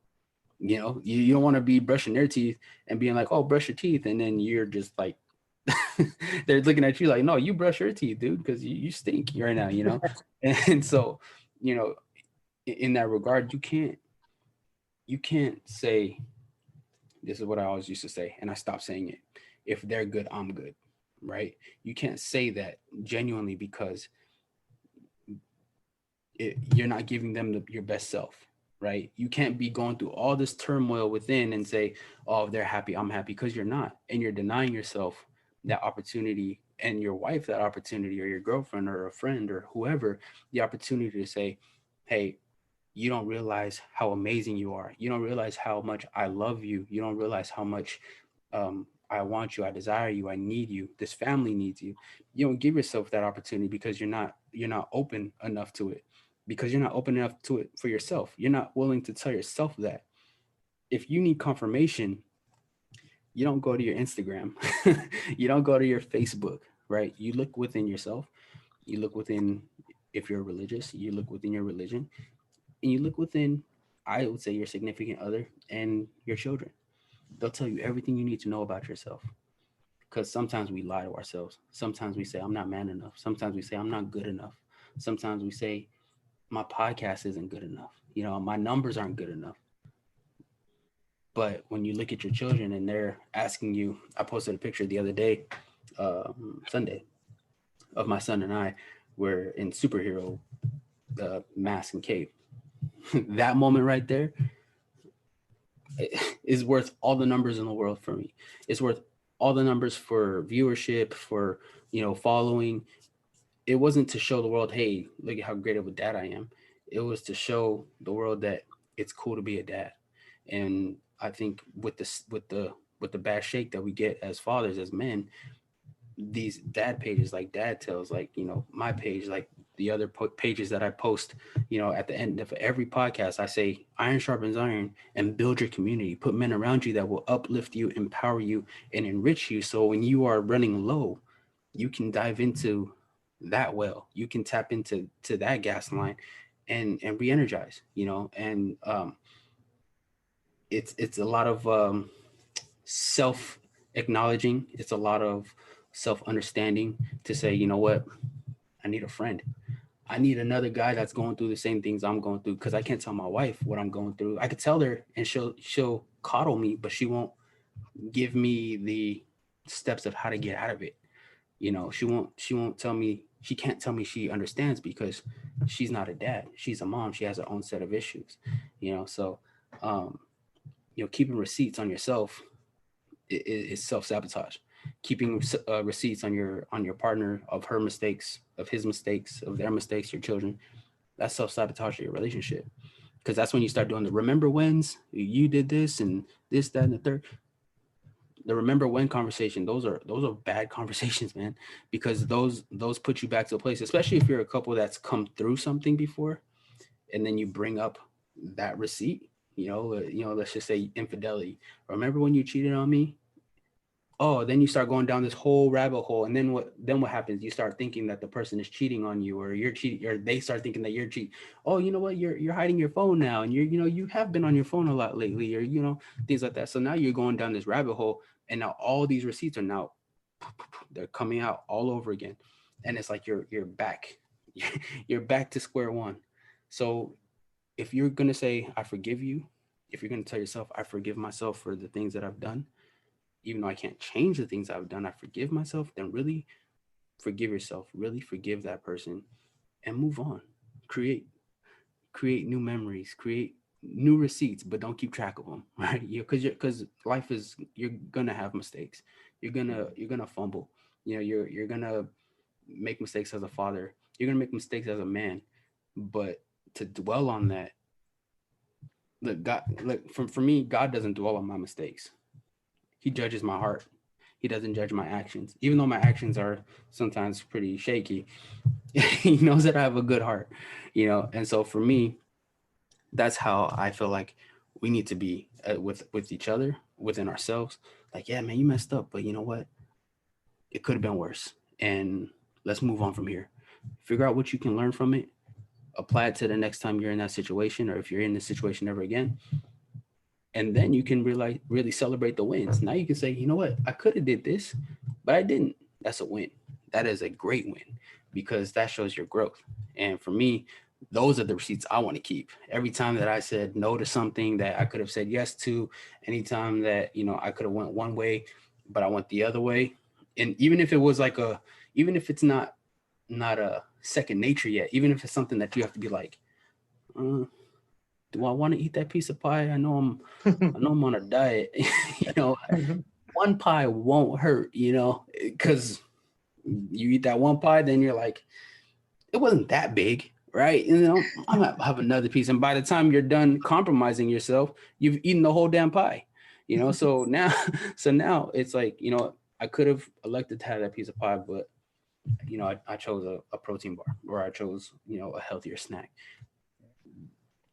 C: You don't want to be brushing their teeth and being like, oh, brush your teeth, and then you're just like they're looking at you like, no, you brush your teeth, dude, because you stink right now. And so in that regard, you can't say, this is what I always used to say, and I stopped saying it, if they're good, I'm good, right? You can't say that genuinely, because you're not giving them your best self, right? You can't be going through all this turmoil within and say, oh, if they're happy, I'm happy, because you're not. And you're denying yourself that opportunity, and your wife that opportunity, or your girlfriend or a friend or whoever, the opportunity to say, hey, you don't realize how amazing you are. You don't realize how much I love you. You don't realize how much I want you. I desire you. I need you. This family needs you. You don't give yourself that opportunity because you're not open enough to it, because you're not open enough to it for yourself. You're not willing to tell yourself that. If you need confirmation, you don't go to your Instagram. You don't go to your Facebook, right? You look within yourself. You look within, if you're religious, you look within your religion. And you look within, I would say, your significant other and your children. They'll tell you everything you need to know about yourself. Because sometimes we lie to ourselves. Sometimes we say, I'm not man enough. Sometimes we say, I'm not good enough. Sometimes we say, my podcast isn't good enough. You know, my numbers aren't good enough. But when you look at your children and they're asking you, I posted a picture the other day, Sunday, of my son and I were in superhero mask and cape. That moment right there is worth all the numbers in the world for me. It's worth all the numbers for viewership, for, you know, following. It wasn't to show the world, hey, look at how great of a dad I am. It was to show the world that it's cool to be a dad. And I think with the bad shake that we get as fathers, as men, these dad pages like Dad Tells, like, you know, my page, like the other pages that I post, you know, at the end of every podcast, I say iron sharpens iron, and build your community. Put men around you that will uplift you, empower you, and enrich you. So when you are running low, you can dive into that well. You can tap into that gas line and re-energize, you know. And it's a lot of self acknowledging. It's a lot of self understanding to say, you know what, I need a friend. I need another guy that's going through the same things I'm going through, because I can't tell my wife what I'm going through. I could tell her and she'll coddle me, but she won't give me the steps of how to get out of it. You know, she won't tell me, she can't tell me she understands, because she's not a dad. She's a mom. She has her own set of issues, you know. So you know, keeping receipts on yourself is self-sabotage. Keeping receipts on your partner of her mistakes, of his mistakes, of their mistakes, your children, that's self-sabotage of your relationship. Because that's when you start doing the remember whens, you did this and this, that, and the third. The remember when conversation, those are bad conversations, man, because those put you back to a place, especially if you're a couple that's come through something before, and then you bring up that receipt, you know, let's just say infidelity. Remember when you cheated on me? Oh, then you start going down this whole rabbit hole, and then what happens? You start thinking that the person is cheating on you, or you're cheating, or they start thinking that you're cheating. Oh, you know what? You're hiding your phone now, and you have been on your phone a lot lately, or things like that. So now you're going down this rabbit hole, and now all these receipts are now they're coming out all over again, and it's like you're back, you're back to square one. So if you're gonna say I forgive you, if you're gonna tell yourself I forgive myself for the things that I've done, even though I can't change the things I've done, I forgive myself, then really forgive yourself, really forgive that person, and move on. Create new memories, create new receipts, but don't keep track of them, right? Because life is, you're gonna have mistakes. You're gonna fumble. You know, you're gonna make mistakes as a father. You're gonna make mistakes as a man, but to dwell on that, for me, God doesn't dwell on my mistakes. He judges my heart. He doesn't judge my actions. Even though my actions are sometimes pretty shaky, he knows that I have a good heart, you know? And so for me, that's how I feel like we need to be with each other, within ourselves. Like, yeah, man, you messed up, but you know what? It could have been worse. And let's move on from here. Figure out what you can learn from it. Apply it to the next time you're in that situation, or if you're in this situation ever again. And then you can really celebrate the wins. Now you can say, you know what? I could have did this, but I didn't. That's a win. That is a great win, because that shows your growth. And for me, those are the receipts I want to keep. Every time that I said no to something that I could have said yes to, anytime that, you know, I could have went one way, but I went the other way. And even if it was like even if it's not a second nature yet, even if it's something that you have to be like, do I want to eat that piece of pie? I know I'm on a diet. You know, one pie won't hurt, you know, because you eat that one pie, then you're like, it wasn't that big, right? You know, I might have another piece. And by the time you're done compromising yourself, you've eaten the whole damn pie, you know? So now it's like, you know, I could have elected to have that piece of pie, but, you know, I chose a protein bar, or I chose, you know, a healthier snack.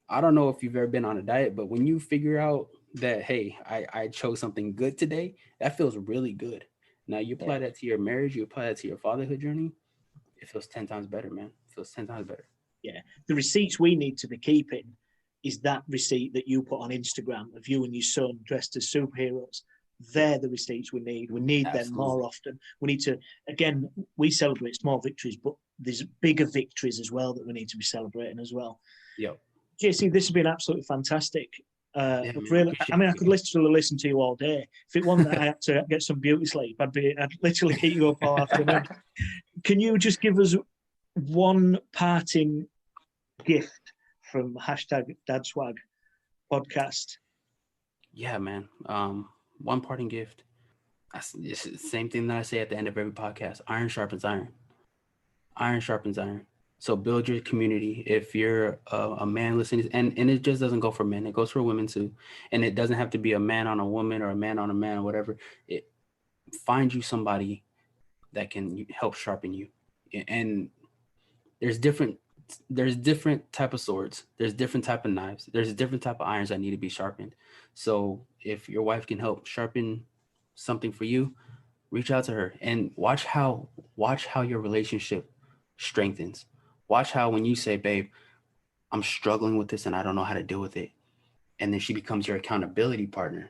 C: I don't know if you've ever been on a diet, but when you figure out that, hey, I chose something good today, that feels really good. Now you apply that to your marriage, you apply that to your fatherhood journey, it feels 10 times better, man. It feels 10 times better.
A: Yeah. The receipts we need to be keeping is that receipt that you put on Instagram of you and your son dressed as superheroes. They're the receipts we need. We need them more often. We need to, again, we celebrate small victories, but there's bigger victories as well that we need to be celebrating as well.
C: Yep.
A: Jay Cee, this has been absolutely fantastic.
C: Yeah,
A: Really, I mean, I could literally listen to you all day. If it wasn't that I had to get some beauty sleep, I'd literally keep you up all afternoon. Can you just give us one parting gift from #DadSwag podcast?
C: Yeah, man. One parting gift. It's the same thing that I say at the end of every podcast. Iron sharpens iron. Iron sharpens iron. So build your community. If you're a man listening, and it just doesn't go for men, it goes for women too. And it doesn't have to be a man on a woman or a man on a man or whatever. Find you somebody that can help sharpen you. And there's different type of swords. There's different type of knives. There's different type of irons that need to be sharpened. So if your wife can help sharpen something for you, reach out to her and watch how your relationship strengthens. Watch how when you say, babe, I'm struggling with this and I don't know how to deal with it. And then she becomes your accountability partner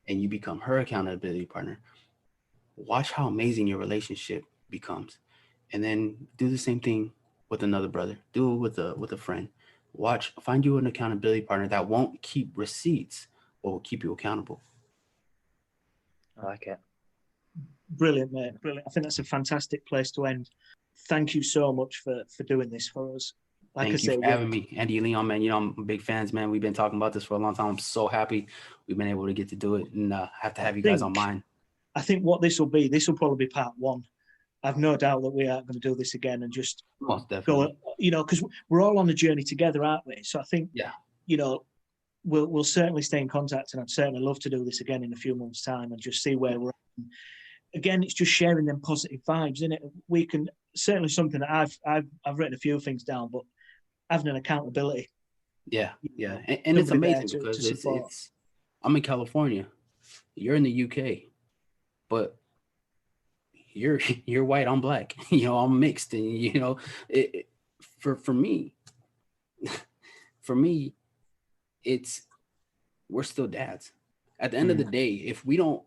C: and you become her accountability partner. Watch how amazing your relationship becomes. And then do the same thing with another brother. Do it with a friend. Find you an accountability partner that won't keep receipts but will keep you accountable.
B: I like it.
A: Brilliant, mate. Brilliant. I think that's a fantastic place to end. Thank you so much for doing this for us.
C: Thank you for having me, Andy Leon, man. You know, I'm big fans, man. We've been talking about this for a long time. I'm so happy we've been able to get to do it and have to have you guys on mine.
A: I think what this will probably be part one. I've no doubt that we are going to do this again and just go, you know, because we're all on a journey together, aren't we? So I think, you know, we'll certainly stay in contact, and I'd certainly love to do this again in a few months' time and just see where we're at. Again, it's just sharing them positive vibes, isn't it? We can certainly something that I've written a few things down, but having an accountability.
C: Yeah. And it's amazing because it's I'm in California, you're in the UK, but you're white, I'm black. You know, I'm mixed, and you know, for me, we're still dads. At the end of the day, if we don't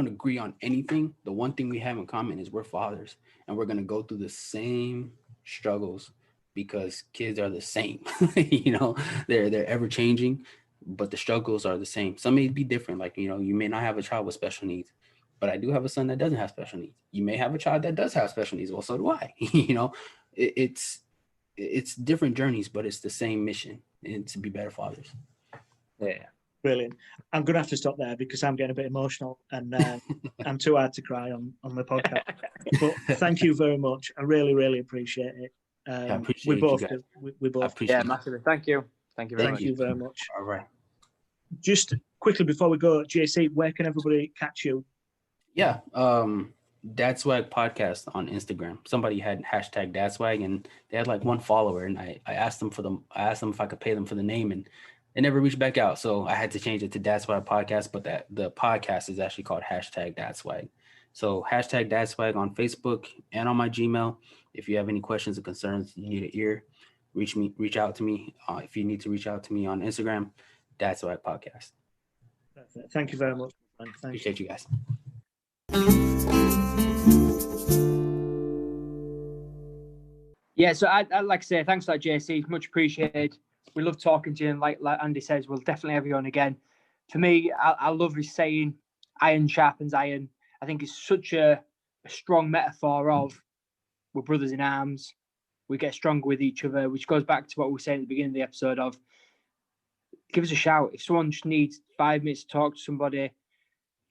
C: agree on anything, the one thing we have in common is we're fathers, and we're gonna go through the same struggles because kids are the same. You know, they're ever changing, but the struggles are the same. Some may be different. Like, you know, you may not have a child with special needs, but I do have a son that doesn't have special needs. You may have a child that does have special needs. Well, so do I. You know, it's different journeys, but it's the same mission, and to be better fathers.
A: Yeah. Brilliant. I'm going to have to stop there because I'm getting a bit emotional and I'm too hard to cry on the podcast. But thank you very much. I really, really appreciate it.
C: I appreciate
A: we both
C: you guys.
A: do. We both appreciate
B: it. Massively. Thank you. Thank you very much.
A: Thank you very much.
C: All right.
A: Just quickly before we go, Jay Cee, where can everybody catch you?
C: Yeah. DadSwag podcast on Instagram. Somebody had #DadSwag and they had like one follower, and I asked them if I could pay them for the name, and they never reached back out. So I had to change it to DadSwag podcast, but the podcast is actually called #DadSwag. So #DadSwag on Facebook and on my Gmail. If you have any questions or concerns, you need an ear, reach out to me. If you need to reach out to me on Instagram, DadSwag podcast.
A: Perfect. Thank you very much.
C: Appreciate you guys.
B: Yeah, so I'd like to say thanks for that, Jay Cee. Much appreciated. We love talking to you, and like Andy says, we'll definitely have you on again. For me, I love his saying, iron sharpens iron. I think it's such a strong metaphor of we're brothers in arms. We get stronger with each other, which goes back to what we were saying at the beginning of the episode of give us a shout. If someone just needs 5 minutes to talk to somebody,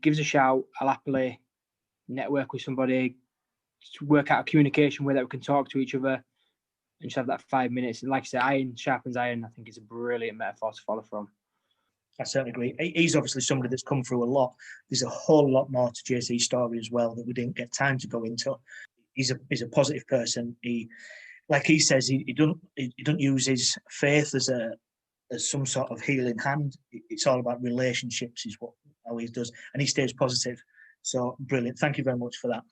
B: give us a shout. I'll happily network with somebody, work out a communication where that we can talk to each other and just have that 5 minutes. And like I said, iron sharpens iron. I think it's a brilliant metaphor to follow from.
A: I certainly agree. He's obviously somebody that's come through a lot. There's a whole lot more to Jay Cee's story as well that we didn't get time to go into. He's a positive person. He, like he says, he doesn't use his faith as some sort of healing hand. It's all about relationships, is how he does, and he stays positive. So brilliant. Thank you very much for that.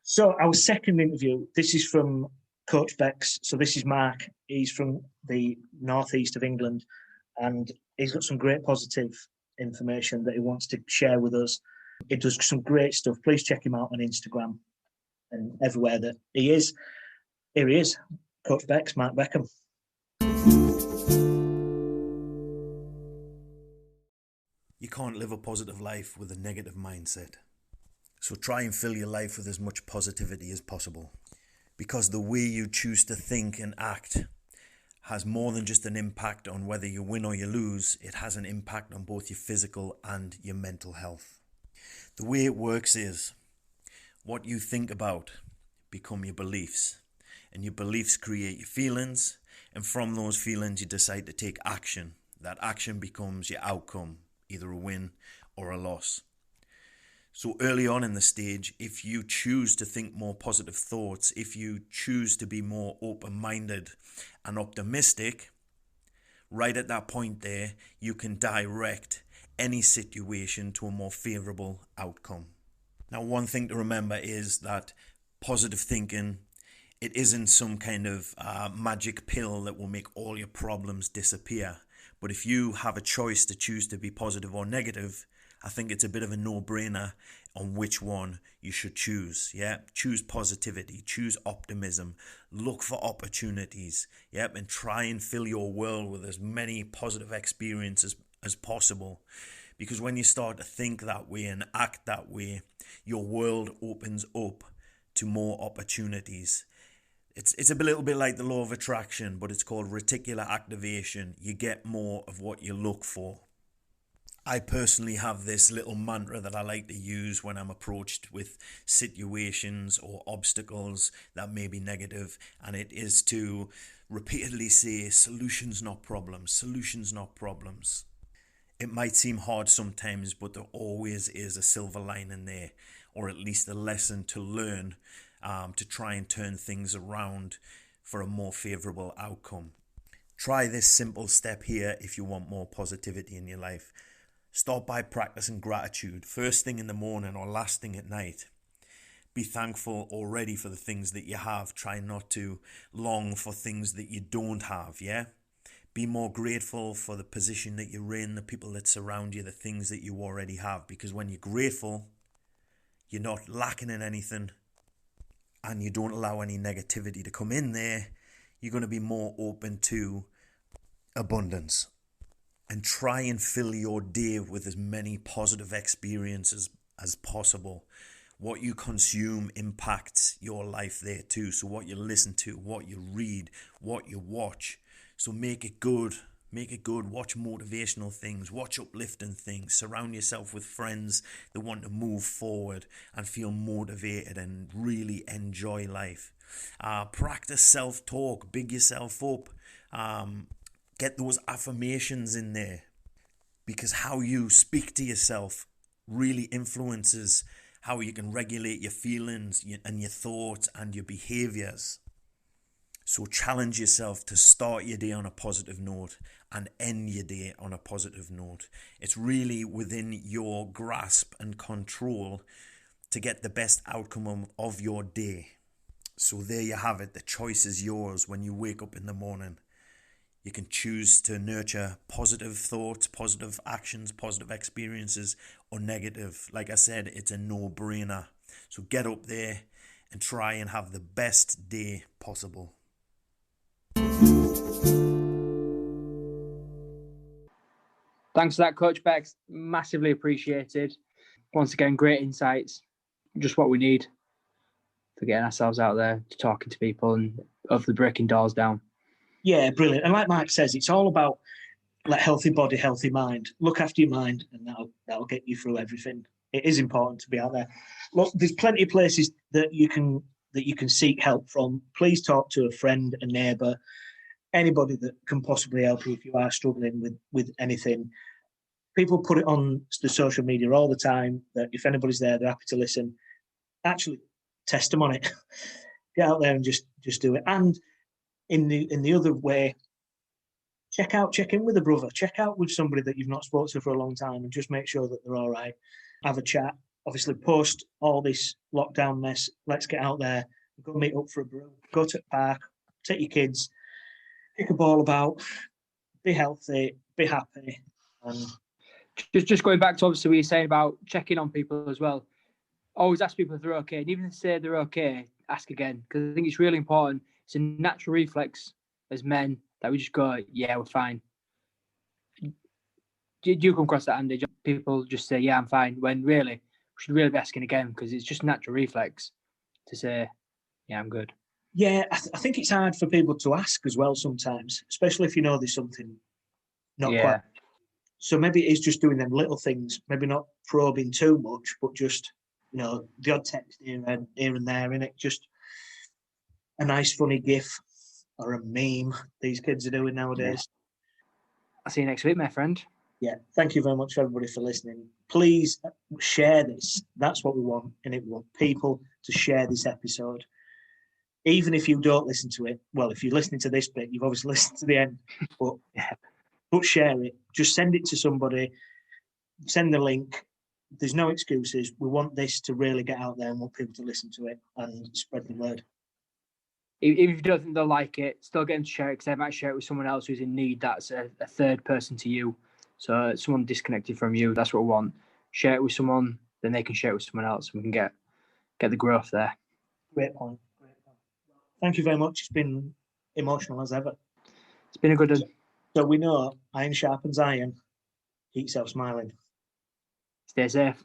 A: So our second interview, this is from Coach Beck's. So this is Mark. He's from the northeast of England, and he's got some great positive information that he wants to share with us. He does some great stuff. Please check him out on Instagram and everywhere that he is. Here he is, Coach Beck's Mark Beckham.
D: You can't live a positive life with a negative mindset. So try and fill your life with as much positivity as possible. Because the way you choose to think and act has more than just an impact on whether you win or you lose. It has an impact on both your physical and your mental health. The way it works is what you think about become your beliefs. And your beliefs create your feelings. And from those feelings, you decide to take action. That action becomes your outcome, either a win or a loss. So early on in the stage, if you choose to think more positive thoughts, if you choose to be more open-minded and optimistic, right at that point there, you can direct any situation to a more favorable outcome. Now, one thing to remember is that positive thinking, it isn't some kind of magic pill that will make all your problems disappear. But if you have a choice to choose to be positive or negative, I think it's a bit of a no-brainer on which one you should choose. Yeah, choose positivity, choose optimism, look for opportunities. Yep, and try and fill your world with as many positive experiences as possible. Because when you start to think that way and act that way, your world opens up to more opportunities. It's a little bit like the law of attraction, but it's called reticular activation. You get more of what you look for. I personally have this little mantra that I like to use when I'm approached with situations or obstacles that may be negative, and it is to repeatedly say, solutions not problems, solutions not problems. It might seem hard sometimes, but there always is a silver lining there, or at least a lesson to learn to try and turn things around for a more favorable outcome. Try this simple step here if you want more positivity in your life. Start by practicing gratitude first thing in the morning or last thing at night. Be thankful already for the things that you have. Try not to long for things that you don't have, yeah? Be more grateful for the position that you're in, the people that surround you, the things that you already have. Because when you're grateful, you're not lacking in anything, and you don't allow any negativity to come in there, you're going to be more open to abundance. And try and fill your day with as many positive experiences as possible. What you consume impacts your life there too. So what you listen to, what you read, what you watch. So make it good. Make it good. Watch motivational things. Watch uplifting things. Surround yourself with friends that want to move forward and feel motivated and really enjoy life. Practice self-talk. Big yourself up. Get those affirmations in there. Because how you speak to yourself really influences how you can regulate your feelings and your thoughts and your behaviors. So challenge yourself to start your day on a positive note and end your day on a positive note. It's really within your grasp and control to get the best outcome of your day. So there you have it. The choice is yours when you wake up in the morning. You can choose to nurture positive thoughts, positive actions, positive experiences, or negative. Like I said, it's a no-brainer. So get up there and try and have the best day possible.
B: Thanks for that, Coach Beck. Massively appreciated. Once again, great insights. Just what we need for getting ourselves out there, to talking to people and hopefully breaking doors down.
A: Yeah, brilliant. And like Mark says, it's all about like healthy body, healthy mind. Look after your mind, and that'll get you through everything. It is important to be out there. Look, there's plenty of places that you can seek help from. Please talk to a friend, a neighbour, anybody that can possibly help you if you are struggling with anything. People put it on the social media all the time that if anybody's there, they're happy to listen. Actually, test them on it. Get out there and just do it. And in the other way, check in with a brother. Check out with somebody that you've not spoken to for a long time and just make sure that they're all right. Have a chat. Obviously, post all this lockdown mess. Let's get out there. Go meet up for a brew. Go to the park. Take your kids. Kick a ball about. Be healthy. Be happy. And
B: just going back to obviously what you're saying about checking on people as well. Always ask people if they're okay. And even if they say they're okay, ask again. Because I think it's really important. It's a natural reflex as men that we just go, yeah, we're fine. Do you come across that, Andy? People just say, yeah, I'm fine, when really, we should really be asking again, because it's just natural reflex to say, yeah, I'm good.
A: Yeah, I think it's hard for people to ask as well sometimes, especially if you know there's something not quite. So maybe it's just doing them little things, maybe not probing too much, but just, the odd text here and there, in it, just a nice funny gif or a meme these kids are doing nowadays.
B: I'll see you next week, my friend.
A: Yeah, thank you very much, everybody, for listening. Please share this. That's what we want, and we want people to share this episode. Even if you don't listen to it, well, if you're listening to this bit, you've obviously listened to the end, but share it. Just send it to somebody. Send the link. There's no excuses. We want this to really get out there and want people to listen to it and spread the word.
B: If you don't think they'll like it, still get them to share it, because they might share it with someone else who's in need. That's a third person to you. So someone disconnected from you, that's what we want. Share it with someone, then they can share it with someone else, and we can get the growth there.
A: Great point. Thank you very much. It's been emotional as ever.
B: It's been a good one.
A: So we know iron sharpens iron. Keep yourself smiling.
B: Stay safe.